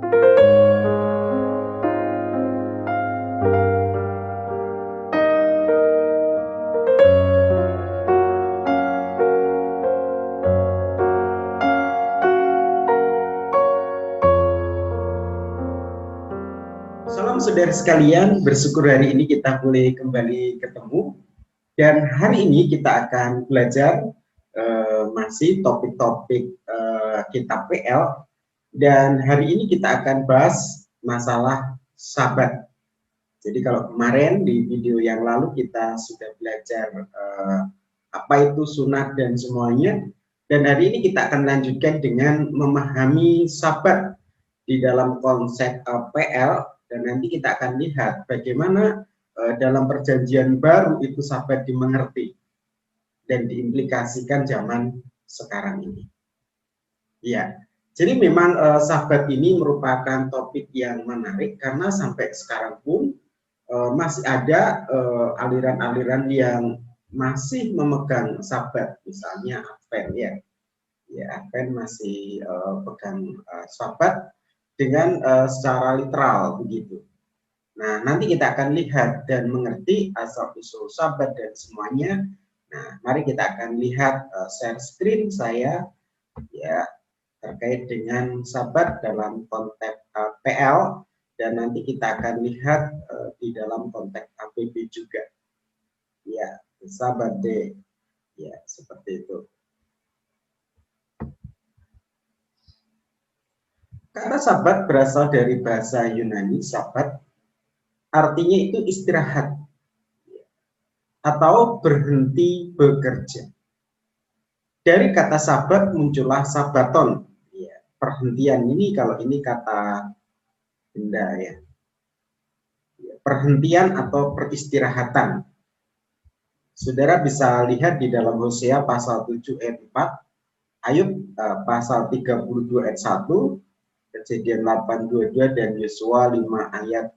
Salam saudara sekalian, bersyukur hari ini kita boleh kembali ketemu. Dan hari ini kita akan belajar masih topik-topik kitab PL. Dan hari ini kita akan bahas masalah sabat. Jadi kalau kemarin di video yang lalu kita sudah belajar apa itu sunat dan semuanya. Dan hari ini kita akan lanjutkan dengan memahami sabat di dalam konsep PL. Dan nanti kita akan lihat bagaimana dalam perjanjian baru itu sabat dimengerti dan diimplikasikan zaman sekarang ini. Ya, jadi memang sabat ini merupakan topik yang menarik karena sampai sekarang pun masih ada aliran-aliran yang masih memegang sabat, misalnya Advent ya. Ya, Advent masih pegang sabat dengan secara literal begitu. Nah, nanti kita akan lihat dan mengerti asal-usul sabat dan semuanya. Nah, mari kita akan lihat share screen saya ya terkait dengan sabat dalam konteks PL dan nanti kita akan lihat di dalam konteks APB juga. Ya, sabat D. Ya, seperti itu. Karena sabat berasal dari bahasa Yunani, sabat artinya itu istirahat atau berhenti bekerja. Dari kata sabat muncullah sabaton. Ya, perhentian ini kalau ini kata benda ya. Perhentian atau peristirahatan. Saudara bisa lihat di dalam Hosea pasal 7 ayat 4, Ayub pasal 32 ayat 1, Kejadian 8:22 dan Yosua 5 ayat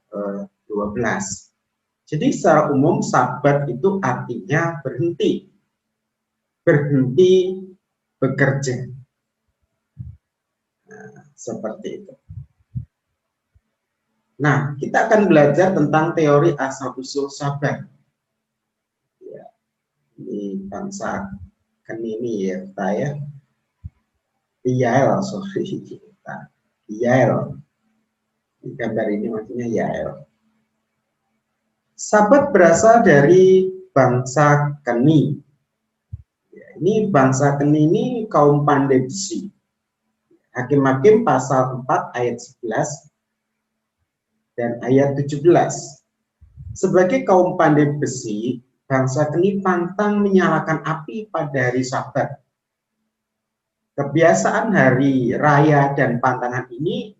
12. Jadi secara umum sabat itu artinya berhenti bekerja. Nah, seperti itu. Nah, kita akan belajar tentang teori asal-usul sabat. Ya, ini bangsa Kenini ya, saya. Yael, sorry kita. Yael. Di gambar ini maksudnya Yael. Sabat berasal dari bangsa Keni. Ya, ini bangsa Keni ini kaum pandai besi. Hakim-Hakim pasal 4 ayat 11 dan ayat 17. Sebagai kaum pandai besi, bangsa Keni pantang menyalakan api pada hari Sabat. Kebiasaan hari raya dan pantangan ini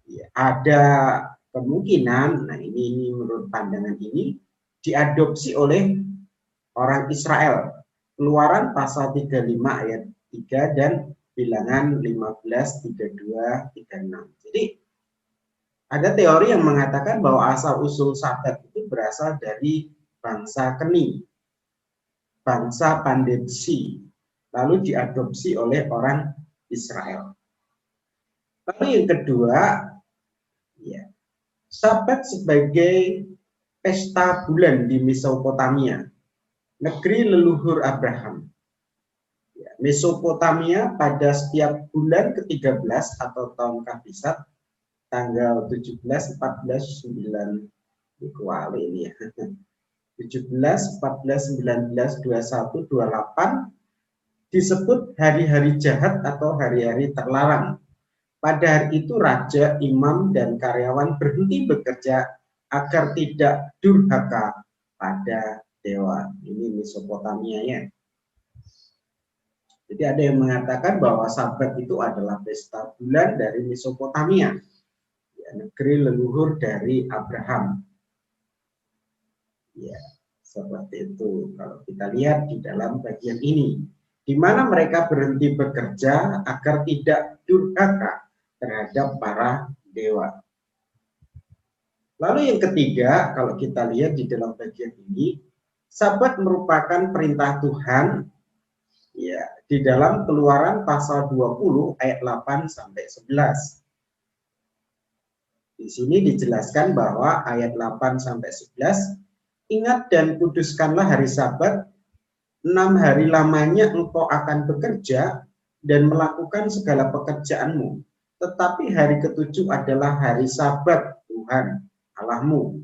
ya, ada kemungkinan, nah ini menurut pandangan ini diadopsi oleh orang Israel. Keluaran pasal 35 ayat 3 dan Bilangan 15, 32, 36. Jadi ada teori yang mengatakan bahwa asal-usul sabat itu berasal dari bangsa Keni, bangsa pandai besi, lalu diadopsi oleh orang Israel. Lalu yang kedua, ya, sabat sebagai pesta bulan di Mesopotamia, negeri leluhur Abraham. Ya, Mesopotamia pada setiap bulan ke-13 atau tahun Kabisat, tanggal 17, 14, 9, kuali ini ya. 17, 14, 19, 21, 28 disebut hari-hari jahat atau hari-hari terlarang. Pada hari itu raja, imam, dan karyawan berhenti bekerja agar tidak durhaka pada dewa. Ini Mesopotamia ya. Jadi ada yang mengatakan bahwa Sabat itu adalah pesta bulan dari Mesopotamia, ya, negeri leluhur dari Abraham. Ya, seperti itu. Kalau kita lihat di dalam bagian ini, di mana mereka berhenti bekerja agar tidak durhaka terhadap para dewa. Lalu yang ketiga, kalau kita lihat di dalam bagian ini, Sabat merupakan perintah Tuhan ya di dalam Keluaran pasal 20 ayat 8 sampai 11. Di sini dijelaskan bahwa ayat 8 sampai 11, ingat dan kuduskanlah hari Sabat, 6 hari lamanya engkau akan bekerja dan melakukan segala pekerjaanmu. Tetapi hari ketujuh adalah hari Sabat Tuhan Allahmu.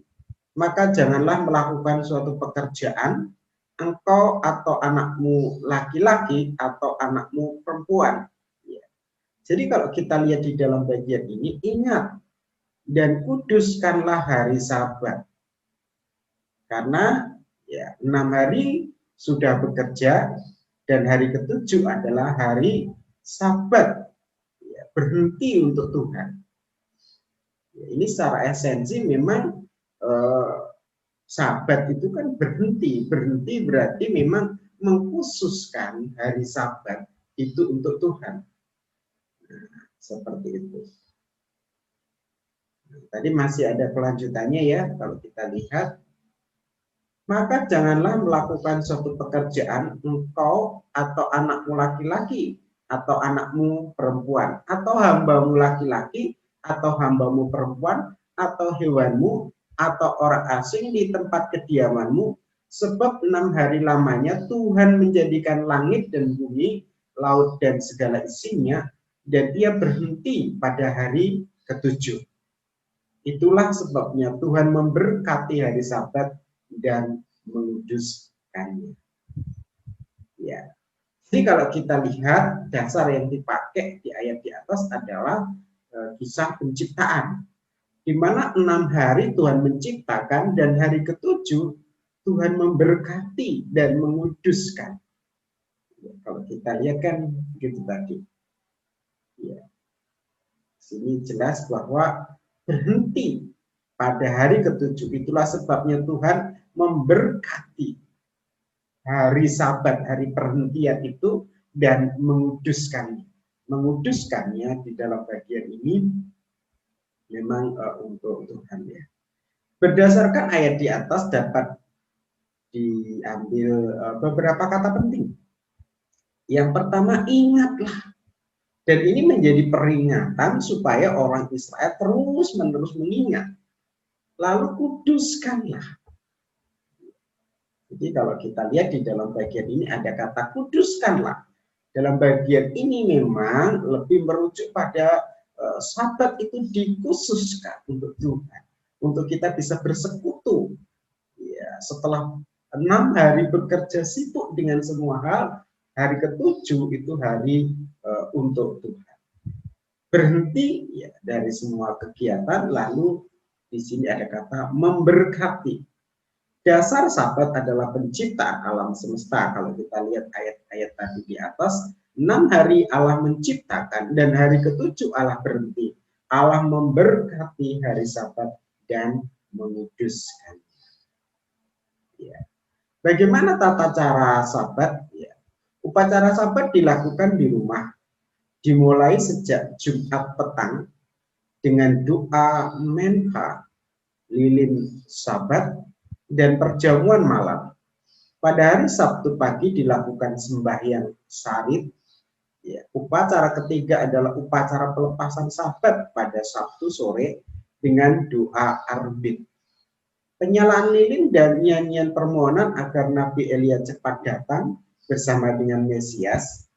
Maka janganlah melakukan suatu pekerjaan, engkau atau anakmu laki-laki atau anakmu perempuan. Ya. Jadi kalau kita lihat di dalam bagian ini, ingat dan kuduskanlah hari Sabat. Karena ya 6 hari sudah bekerja dan hari ketujuh adalah hari Sabat. Ya, berhenti untuk Tuhan. Ya, ini secara esensi memang Sabat itu kan berhenti berarti memang mengkhususkan hari Sabat itu untuk Tuhan. Nah, seperti itu. Nah, tadi masih ada kelanjutannya ya, kalau kita lihat, maka janganlah melakukan suatu pekerjaan engkau atau anakmu laki-laki atau anakmu perempuan atau hambamu laki-laki atau hambamu perempuan atau hewanmu atau orang asing di tempat kediamanmu, sebab 6 hari lamanya Tuhan menjadikan langit dan bumi, laut dan segala isinya, dan ia berhenti pada hari ketujuh. Itulah sebabnya Tuhan memberkati hari Sabat dan menguduskannya. Ya. Jadi kalau kita lihat dasar yang dipakai di ayat di atas adalah kisah penciptaan, di mana 6 hari Tuhan menciptakan dan hari ketujuh Tuhan memberkati dan menguduskan. Ya, kalau kita lihat kan gitu tadi. Ya. Sini jelas bahwa berhenti pada hari ketujuh, itulah sebabnya Tuhan memberkati hari Sabat, hari perhentian itu, dan menguduskannya. Menguduskannya di dalam bagian ini memang untuk Tuhan ya. Berdasarkan ayat di atas dapat diambil beberapa kata penting. Yang pertama, ingatlah. Dan ini menjadi peringatan supaya orang Israel terus-menerus mengingat. Lalu kuduskanlah. Jadi kalau kita lihat di dalam bagian ini ada kata kuduskanlah. Dalam bagian ini memang lebih merujuk pada Sabat itu dikhususkan untuk Tuhan. Untuk kita bisa bersekutu. Ya, setelah 6 hari bekerja sibuk dengan semua hal, hari ketujuh itu hari untuk Tuhan. Berhenti ya, dari semua kegiatan, lalu di sini ada kata memberkati. Dasar Sabat adalah penciptaan alam semesta. Kalau kita lihat ayat-ayat tadi di atas, 6 hari Allah menciptakan dan hari ketujuh Allah berhenti. Allah memberkati hari Sabat dan menguduskan. Ya. Bagaimana tata cara Sabat? Ya. Upacara Sabat dilakukan di rumah. Dimulai sejak Jumat petang dengan doa Menha, lilin Sabat, dan perjamuan malam. Pada hari Sabtu pagi dilakukan sembahyang sarit. Ya, upacara ketiga adalah upacara pelepasan Sabat pada Sabtu sore dengan doa arbit. Penyalaan lilin dan nyanyian permohonan agar Nabi Elia cepat datang bersama dengan Mesias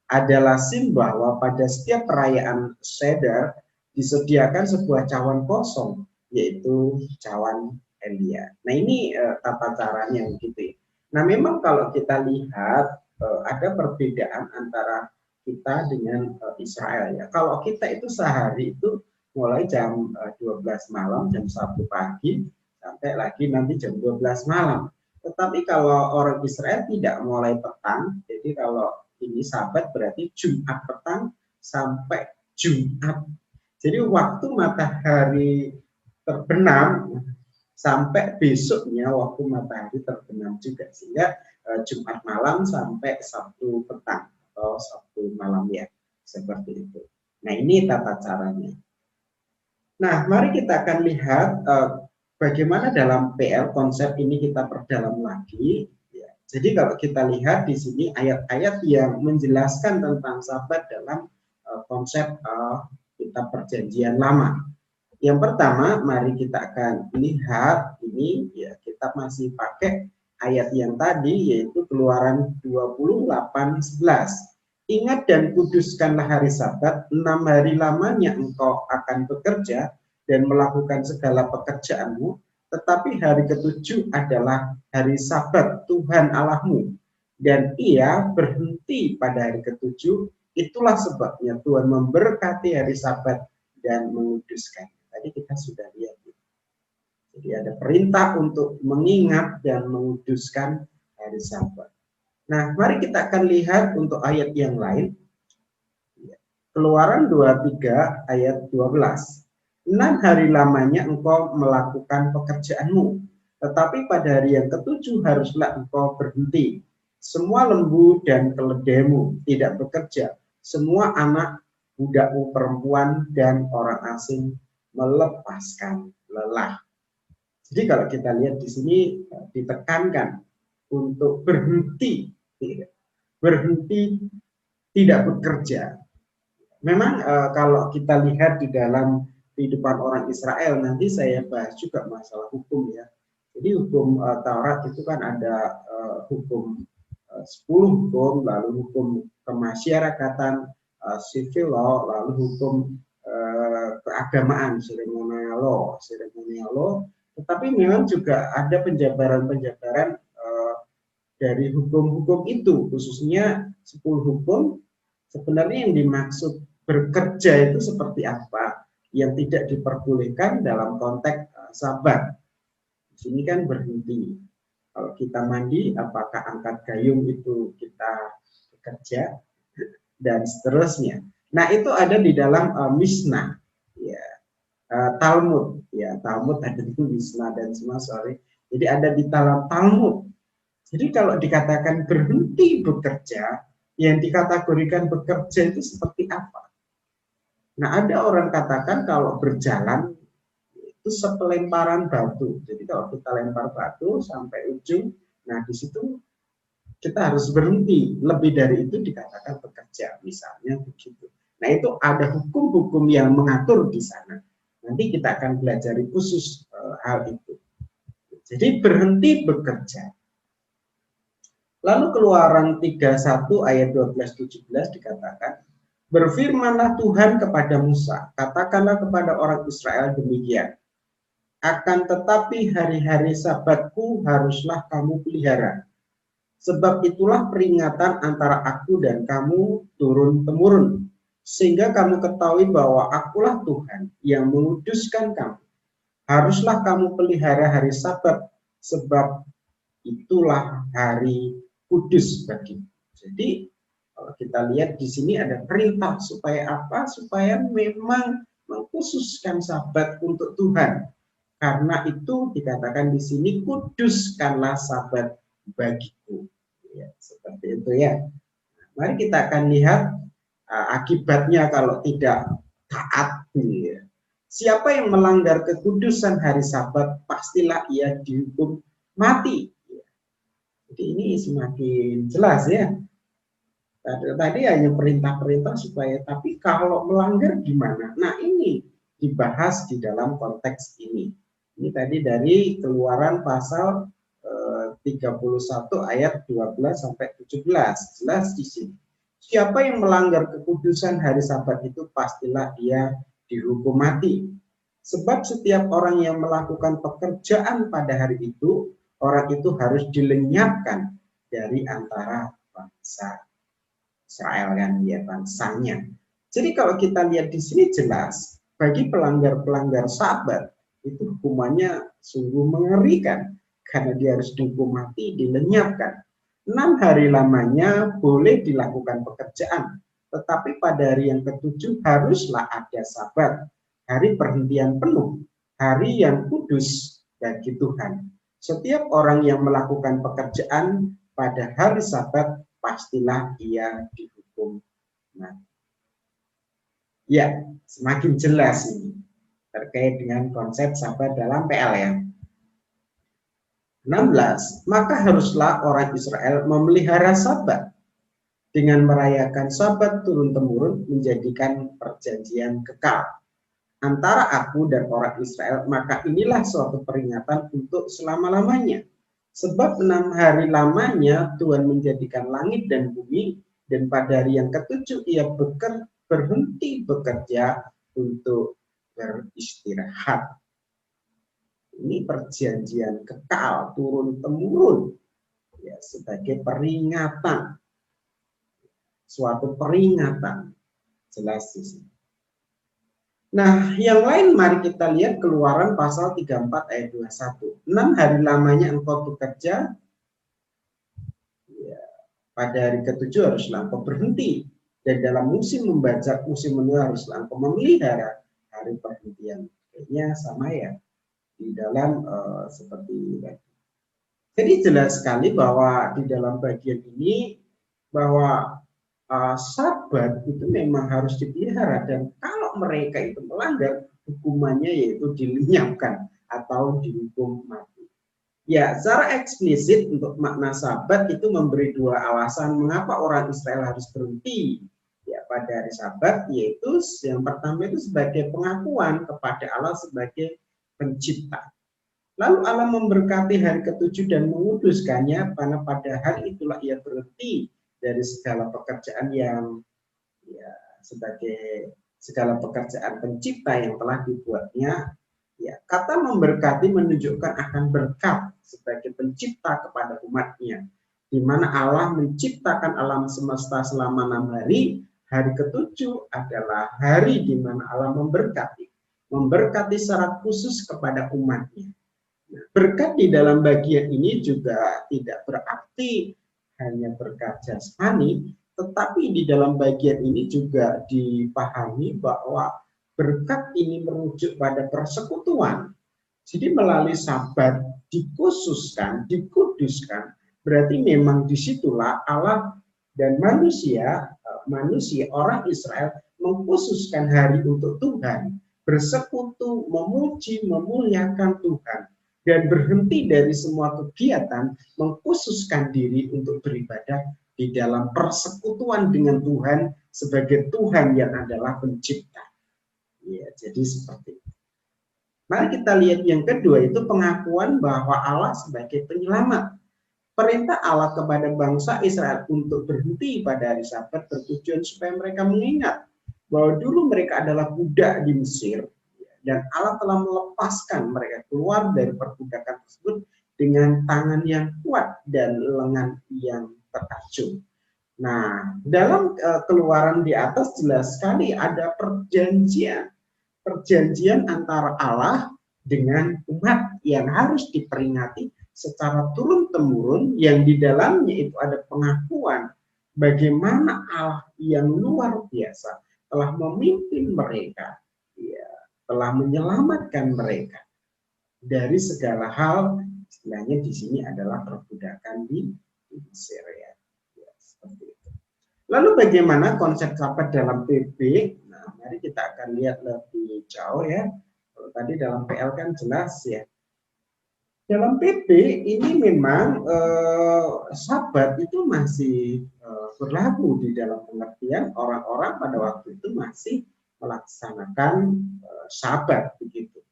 adalah sim bahwa pada setiap perayaan Seder disediakan sebuah cawan kosong, yaitu cawan Elia. Nah ini tata caranya begitu ya. Nah memang kalau kita lihat ada perbedaan antara kita dengan Israel ya. Kalau kita itu sehari itu mulai jam 12 malam, jam 1 pagi, sampai lagi nanti jam 12 malam. Tetapi kalau orang Israel tidak mulai petang, jadi kalau ini Sabat berarti Jumat petang sampai Jumat. Jadi waktu matahari terbenam sampai besoknya waktu matahari terbenam juga, sehingga Jumat malam sampai Sabtu petang atau Sabtu malam ya, seperti itu. Nah ini tata caranya. Nah mari kita akan lihat bagaimana dalam PL konsep ini kita perdalam lagi. Jadi kalau kita lihat di sini ayat-ayat yang menjelaskan tentang Sabat dalam konsep kitab Perjanjian Lama. Yang pertama, mari kita akan lihat ini ya, kita masih pakai ayat yang tadi yaitu Keluaran 28:11. Ingat dan kuduskanlah hari Sabat, 6 hari lamanya engkau akan bekerja dan melakukan segala pekerjaanmu, tetapi hari ketujuh adalah hari Sabat Tuhan Allahmu, dan ia berhenti pada hari ketujuh. Itulah sebabnya Tuhan memberkati hari Sabat dan menguduskan. Tadi kita sudah lihat. Jadi ada perintah untuk mengingat dan menguduskan hari Sabat. Nah, mari kita akan lihat untuk ayat yang lain. Keluaran 23 ayat 12. 6 hari lamanya engkau melakukan pekerjaanmu, tetapi pada hari yang ketujuh haruslah engkau berhenti. Semua lembu dan keledaimu tidak bekerja, semua anak budakmu perempuan dan orang asing melepaskan lelah. Jadi kalau kita lihat di sini ditekankan untuk berhenti tidak bekerja. Memang kalau kita lihat di dalam kehidupan orang Israel, nanti saya bahas juga masalah hukum ya. Jadi hukum Taurat itu kan ada hukum 10 hukum, lalu hukum kemasyarakatan, civil law, lalu hukum keagamaan, ceremonial law. Tetapi memang juga ada penjabaran-penjabaran dari hukum-hukum itu, khususnya 10 hukum. Sebenarnya yang dimaksud bekerja itu seperti apa yang tidak diperbolehkan dalam konteks Sabat. Di sini kan berhenti. Kalau kita mandi, apakah angkat gayung itu kita bekerja dan seterusnya. Nah, itu ada di dalam Mishnah, ya, Talmud, ya, Talmud ada di Mishnah dan semua, Jadi ada di dalam Talmud. Jadi kalau dikatakan berhenti bekerja, yang dikategorikan bekerja itu seperti apa? Nah, ada orang katakan kalau berjalan itu sepelemparan batu. Jadi kalau kita lempar batu sampai ujung, nah di situ kita harus berhenti. Lebih dari itu dikatakan bekerja, misalnya begitu. Nah, itu ada hukum-hukum yang mengatur di sana. Nanti kita akan belajar khusus hal itu. Jadi berhenti bekerja. Lalu Keluaran 31 ayat 12-17 dikatakan, berfirmanlah Tuhan kepada Musa, katakanlah kepada orang Israel demikian, akan tetapi hari-hari Sabatku haruslah kamu pelihara. Sebab itulah peringatan antara aku dan kamu turun-temurun, sehingga kamu ketahui bahwa akulah Tuhan yang menguduskan kamu. Haruslah kamu pelihara hari Sabat, sebab itulah hari kudus bagi. Jadi kalau kita lihat di sini ada perintah supaya apa? Supaya memang mengkhususkan Sabat untuk Tuhan. Karena itu dikatakan di sini kuduskanlah Sabat bagiku. Ya, seperti itu ya. Mari kita akan lihat akibatnya kalau tidak taat. Ya. Siapa yang melanggar kekudusan hari Sabat pastilah ia dihukum mati. Jadi ini semakin jelas ya. Tadi hanya perintah-perintah supaya, tapi kalau melanggar gimana? Nah, ini dibahas di dalam konteks ini. Ini tadi dari Keluaran pasal 31 ayat 12 sampai 17. Jelas di sini. Siapa yang melanggar kekudusan hari Sabat itu pastilah dia dihukum mati. Sebab setiap orang yang melakukan pekerjaan pada hari itu, orang itu harus dilenyapkan dari antara bangsa Israel, kan ya, bangsanya. Jadi kalau kita lihat di sini jelas bagi pelanggar-pelanggar Sabat itu hukumannya sungguh mengerikan karena dia harus dihukum mati, dilenyapkan. 6 hari lamanya boleh dilakukan pekerjaan, tetapi pada hari yang ketujuh haruslah ada Sabat, hari perhentian penuh, hari yang kudus bagi Tuhan. Setiap orang yang melakukan pekerjaan pada hari Sabat pastilah ia dihukum mati. Ya, semakin jelas ini terkait dengan konsep Sabat dalam PL ya. 16. Maka haruslah orang Israel memelihara Sabat dengan merayakan Sabat turun-temurun menjadikan perjanjian kekal antara aku dan orang Israel, maka inilah suatu peringatan untuk selama-lamanya. Sebab 6 hari lamanya Tuhan menjadikan langit dan bumi, dan pada hari yang ketujuh ia berhenti bekerja untuk beristirahat. Ini perjanjian kekal turun-temurun, ya, sebagai peringatan, suatu peringatan, jelas di sini. Nah, yang lain mari kita lihat Keluaran pasal 34 ayat 21. 6 hari lamanya engkau bekerja, ya, pada hari ketujuh haruslah engkau berhenti. Dan dalam musim membajak, musim menuai haruslah engkau memelihara hari perhentian. Kayaknya sama ya, di dalam seperti ini. Jadi jelas sekali bahwa di dalam bagian ini, bahwa Sabat itu memang harus dipelihara, dan kalau mereka itu melanggar, hukumannya yaitu dilenyapkan atau dihukum mati. Ya, secara eksplisit untuk makna Sabat itu memberi dua alasan mengapa orang Israel harus berhenti ya pada hari Sabat, yaitu yang pertama itu sebagai pengakuan kepada Allah sebagai pencipta. Lalu Allah memberkati hari ketujuh dan menguduskannya, karena pada hari itulah ia berhenti dari segala pekerjaan yang ya sebagai segala pekerjaan pencipta yang telah dibuatnya. Ya, kata memberkati menunjukkan akan berkat sebagai pencipta kepada umatnya, di mana Allah menciptakan alam semesta selama 6 hari. Hari ketujuh adalah hari di mana Allah memberkati secara khusus kepada umatnya. Nah, berkat di dalam bagian ini juga tidak berarti hanya berkat jasmani, tetapi di dalam bagian ini juga dipahami bahwa berkat ini merujuk pada persekutuan. Jadi melalui Sabat dikhususkan, dikuduskan, berarti memang disitulah Allah dan manusia orang Israel mengkhususkan hari untuk Tuhan, bersekutu, memuji, memuliakan Tuhan, dan berhenti dari semua kegiatan, mengkhususkan diri untuk beribadah di dalam persekutuan dengan Tuhan sebagai Tuhan yang adalah pencipta. Ya, jadi seperti itu. Mari kita lihat yang kedua, itu pengakuan bahwa Allah sebagai penyelamat. Perintah Allah kepada bangsa Israel untuk berhenti pada hari Sabat bertujuan supaya mereka mengingat bahwa dulu mereka adalah budak di Mesir, dan Allah telah melepaskan mereka keluar dari perbudakan tersebut dengan tangan yang kuat dan lengan yang terkacung. Nah, dalam Keluaran di atas jelas sekali ada perjanjian antara Allah dengan umat yang harus diperingati secara turun-temurun, yang di dalamnya itu ada pengakuan bagaimana Allah yang luar biasa telah memimpin mereka, ya, telah menyelamatkan mereka dari segala hal. Istilahnya di sini adalah perbudakan di Mesir, ya, seperti itu. Lalu bagaimana konsep Sabat dalam PB? Nah, mari kita akan lihat lebih jauh ya. Kalau tadi dalam PL kan jelas ya. Dalam PP ini memang Sabat itu masih berlaku di dalam pengertian orang-orang pada waktu itu masih melaksanakan Sabat begitu.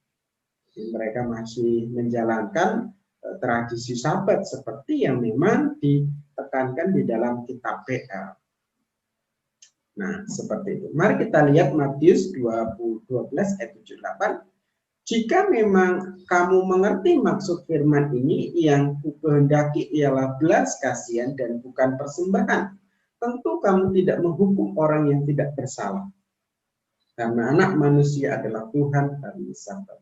Jadi mereka masih menjalankan tradisi Sabat seperti yang memang ditekankan di dalam kitab PL. Nah, seperti itu. Mari kita lihat Matius 12 ayat 78. Jika memang kamu mengerti maksud firman ini, yang kukehendaki ialah belas kasihan dan bukan persembahan, tentu kamu tidak menghukum orang yang tidak bersalah. Karena anak manusia adalah Tuhan hari Sabat.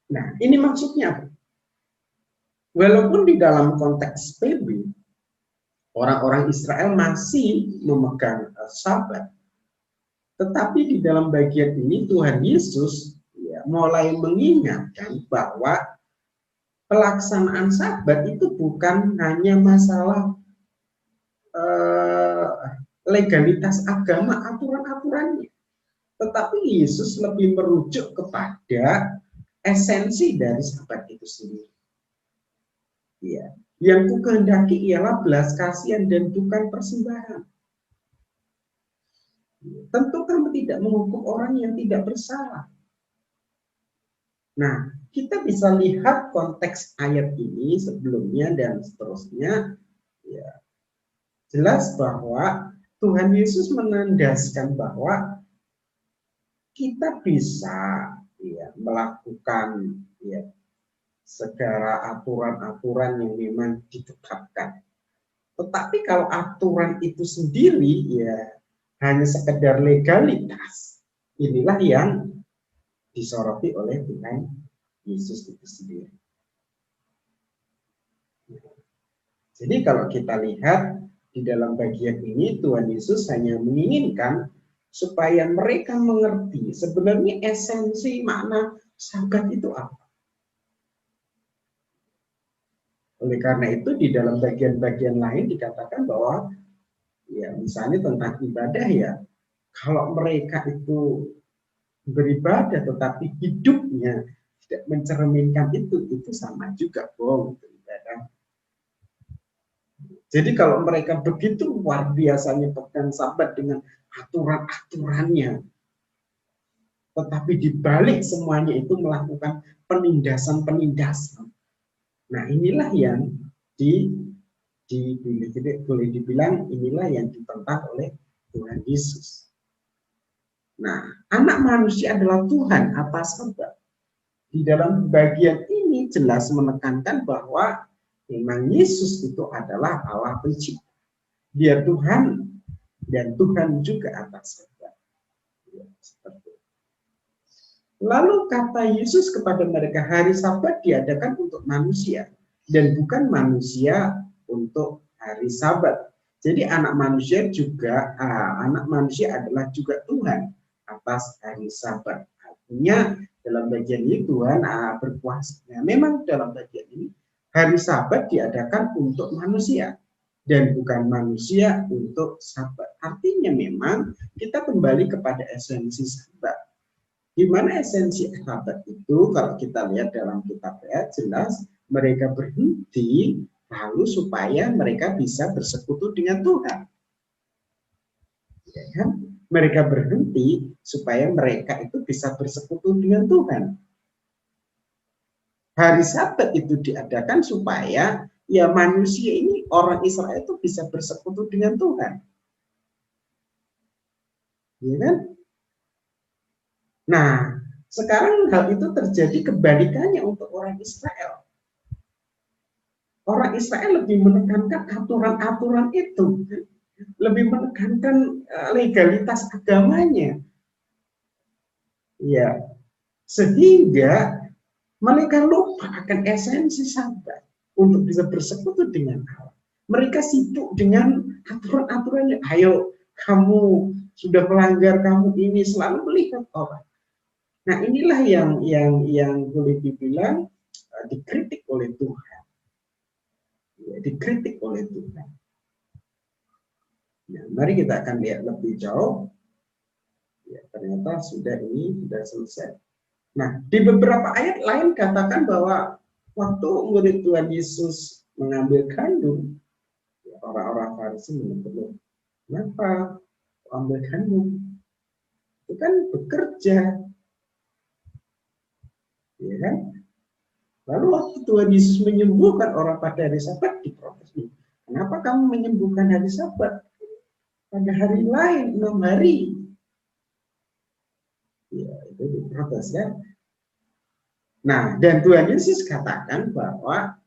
Nah, ini maksudnya apa? Walaupun di dalam konteks PB, orang-orang Israel masih memegang Sabat, tetapi di dalam bagian ini Tuhan Yesus mulai mengingatkan bahwa pelaksanaan Sabat itu bukan hanya masalah legalitas agama, aturan-aturannya, tetapi Yesus lebih merujuk kepada esensi dari Sabat itu sendiri. Ya, yang kukehendaki ialah belas kasihan dan bukan persembahan. tentu kamu tidak menghukum orang yang tidak bersalah. Nah, kita bisa lihat konteks ayat ini sebelumnya dan seterusnya, ya, jelas bahwa Tuhan Yesus menandaskan bahwa kita bisa, ya, melakukan, ya, segala aturan-aturan yang memang ditetapkan. Tetapi kalau aturan itu sendiri, ya, hanya sekedar legalitas, inilah yang disoroti oleh Tuhan Yesus itu sendiri. Jadi kalau kita lihat di dalam bagian ini, Tuhan Yesus hanya menginginkan supaya mereka mengerti sebenarnya esensi makna Sabat itu apa. Oleh karena itu di dalam bagian-bagian lain dikatakan bahwa, ya, misalnya tentang ibadah, ya, kalau mereka itu beribadah tetapi hidupnya tidak mencerminkan itu sama juga bohong beribadah. Jadi kalau mereka begitu luar biasanya pegang Sabat dengan aturan-aturannya, tetapi dibalik semuanya itu melakukan penindasan-penindasan. Nah, inilah yang boleh dibilang inilah yang ditentang oleh Tuhan Yesus. Nah, anak manusia adalah Tuhan atas Sabat. Di dalam bagian ini jelas menekankan bahwa memang Yesus itu adalah Allah pencipta. Dia Tuhan dan Tuhan juga atas Sabat. Ya, seperti itu. Lalu kata Yesus kepada mereka, hari Sabat diadakan untuk manusia dan bukan manusia untuk hari Sabat. Jadi anak manusia adalah juga Tuhan atas hari Sabat. Artinya dalam bagian ini Tuhan berkuasa. Nah, memang dalam bagian ini hari Sabat diadakan untuk manusia dan bukan manusia untuk Sabat. Artinya memang kita kembali kepada esensi Sabat. Di mana esensi Sabat itu kalau kita lihat dalam kitab ya, jelas mereka berhenti lalu supaya mereka bisa bersekutu dengan Tuhan. Ya kan? Mereka berhenti supaya mereka itu bisa bersekutu dengan Tuhan. Hari Sabat itu diadakan supaya, ya, manusia ini, orang Israel itu bisa bersekutu dengan Tuhan. Ya kan? Nah, sekarang hal itu terjadi kebalikannya untuk orang Israel. Orang Israel lebih menekankan aturan-aturan itu, lebih menekankan legalitas agamanya. Ya, sehingga mereka lupa akan esensi Sabat untuk bisa bersekutu dengan Allah. Mereka sibuk dengan aturan-aturannya. Ayo, kamu sudah melanggar, kamu ini selalu melihat orang. Nah, inilah yang boleh dibilang dikritik oleh Tuhan. Ya, dikritik oleh Tuhan. Nah, mari kita akan lihat lebih jauh. Ya, ternyata sudah selesai. Nah, di beberapa ayat lain katakan bahwa waktu murid Tuhan Yesus mengambil gandum, ya, orang-orang Farisi mengeluh, kenapa ambil gandum? Itu kan bekerja, ya kan? Lalu waktu Tuhan Yesus menyembuhkan orang pada hari Sabat, diprotes, kenapa kamu menyembuhkan hari Sabat? Pada hari lain, 6 hari. Ya, itu diprotes kan? Nah, dan Tuhan Yesus katakan bahwa,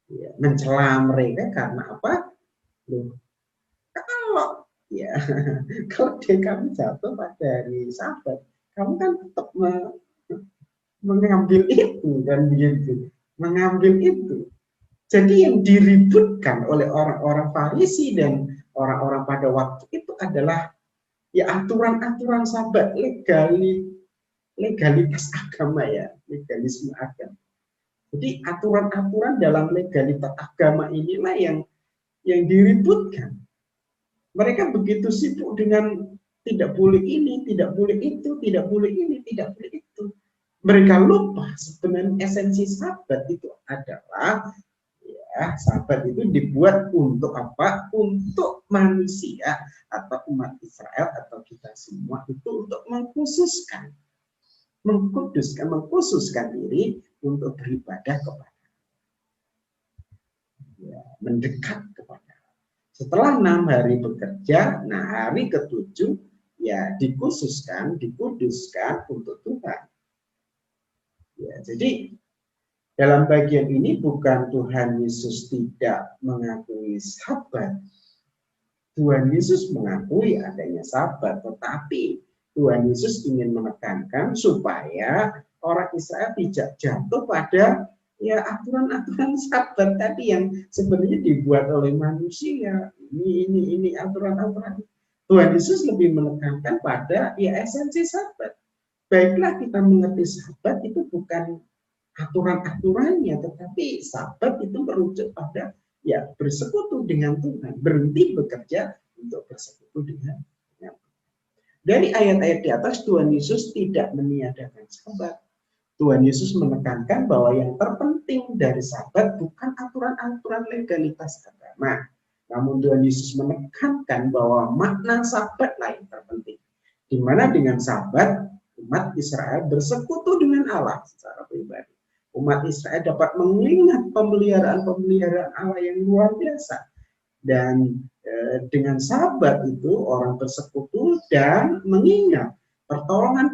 ya, mencela mereka karena apa? Loh, kalau, ya, kalau kamu jatuh pada hari Sabat, kamu kan tetap mengambil itu dan begitu, mengambil itu. Jadi yang diributkan oleh orang-orang Farisi dan orang-orang pada waktu itu adalah, ya, aturan-aturan Sabat, legalitas agama, ya, legalisme agama. Jadi aturan-aturan dalam legalitas agama inilah yang diributkan. Mereka begitu sibuk dengan tidak boleh ini, tidak boleh itu, tidak boleh ini, tidak boleh itu. Mereka lupa sebenarnya esensi Sabat itu adalah, ya, ya, sabat itu dibuat untuk apa? Untuk manusia atau umat Israel atau kita semua itu untuk mengkhususkan diri untuk beribadah kepada, ya, mendekat kepada. Setelah 6 hari bekerja, nah hari ke-7 ya dikuduskan untuk Tuhan. Ya, jadi dalam bagian ini bukan Tuhan Yesus tidak mengakui Sabat. Tuhan Yesus mengakui adanya Sabat, tetapi Tuhan Yesus ingin menekankan supaya orang Israel tidak jatuh pada ya aturan-aturan Sabat tadi yang sebenarnya dibuat oleh manusia. Ini aturan-aturan. Tuhan Yesus lebih menekankan pada ya esensi Sabat. Baiklah kita mengerti Sabat itu bukan aturan-aturannya, tetapi Sabat itu merujuk pada ya bersekutu dengan Tuhan, berhenti bekerja untuk bersekutu dengan Tuhan. Dari ayat-ayat di atas, Tuhan Yesus tidak meniadakan Sabat. Tuhan Yesus menekankan bahwa yang terpenting dari Sabat bukan aturan-aturan legalitas agama, namun Tuhan Yesus menekankan bahwa makna Sabat lain terpenting, di mana dengan Sabat umat Israel bersekutu dengan Allah secara pribadi. Umat Israel dapat mengingat pemeliharaan Allah yang luar biasa. Dan dengan Sabat itu orang bersekutu dan mengingat pertolongan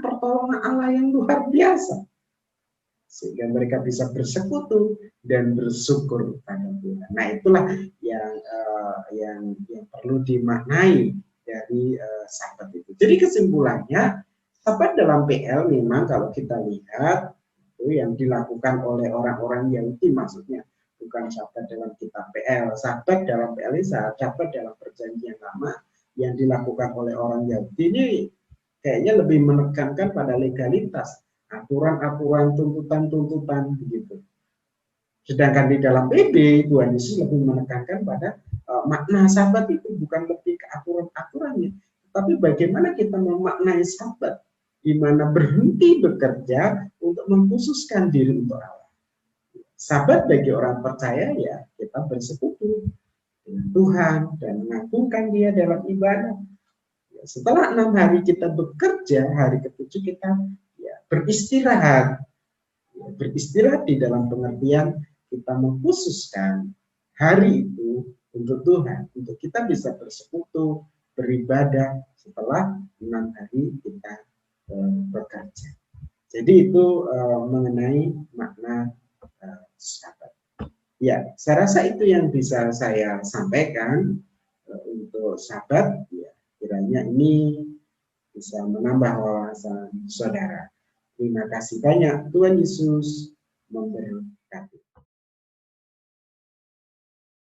Allah yang luar biasa. Sehingga mereka bisa bersekutu dan bersyukur pada Tuhan. Nah, itulah yang perlu dimaknai dari Sabat itu. Jadi kesimpulannya, Sabat dalam PL memang kalau kita lihat itu yang dilakukan oleh orang-orang Yahudi, maksudnya bukan Sabat dalam kitab PL. Sabat dalam PL ini Sabat dalam perjanjian lama yang dilakukan oleh orang Yahudi ini kayaknya lebih menekankan pada legalitas, aturan-aturan, tuntutan-tuntutan begitu. Sedangkan di dalam PB Tuhan Yesus lebih menekankan pada makna Sabat itu bukan lebih ke aturan-aturannya, tapi bagaimana kita memaknai Sabat, di mana berhenti bekerja untuk mengkhususkan diri untuk Allah. Sabat bagi orang percaya ya kita bersekutu dengan Tuhan dan mengagungkan Dia dalam ibadah. Setelah 6 hari kita bekerja, hari ke-7 kita ya, beristirahat. Ya, beristirahat di dalam pengertian kita mengkhususkan hari itu untuk Tuhan, untuk kita bisa bersekutu, beribadah setelah 6 hari kita bekerja. Jadi itu mengenai makna Sabat. Ya, saya rasa itu yang bisa saya sampaikan untuk Sabat. Ya, kiranya ini bisa menambah wawasan saudara. Terima kasih banyak. Tuhan Yesus memberkati.